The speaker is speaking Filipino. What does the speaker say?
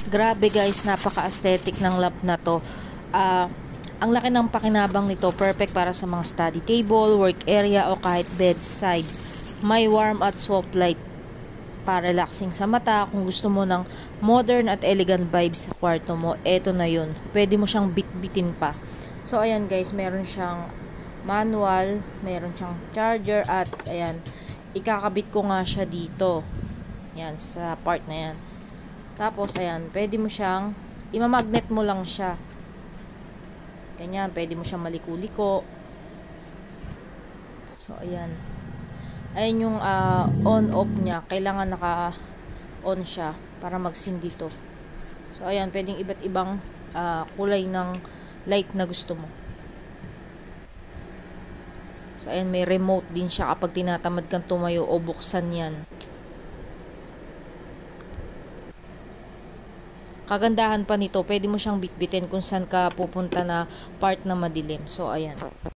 Grabe guys, napaka-aesthetic ng lamp na to. Ang laki ng pakinabang nito, perfect para sa mga study table, work area o kahit bedside. May warm at soft light para relaxing sa mata. Kung gusto mo ng modern at elegant vibes sa kwarto mo, eto na yun. Pwede mo siyang bitbitin pa. So ayan guys, meron siyang manual, meron siyang charger at ayan, ikakabit ko nga siya dito. Yan, sa part na yan. Tapos, ayan, pwede mo siyang, imamagnet mo lang siya. Ganyan, pwede mo siyang maliko-liko. So, ayan. Ayan yung on-off niya. Kailangan naka-on siya para mag-sindi to. So, ayan, pwedeng iba't ibang kulay ng light na gusto mo. So, ayan, may remote din siya kapag tinatamad kang tumayo o buksan yan. Kagandahan pa nito, pwede mo siyang bitbitin kung saan ka pupunta na part na madilim. So, ayan.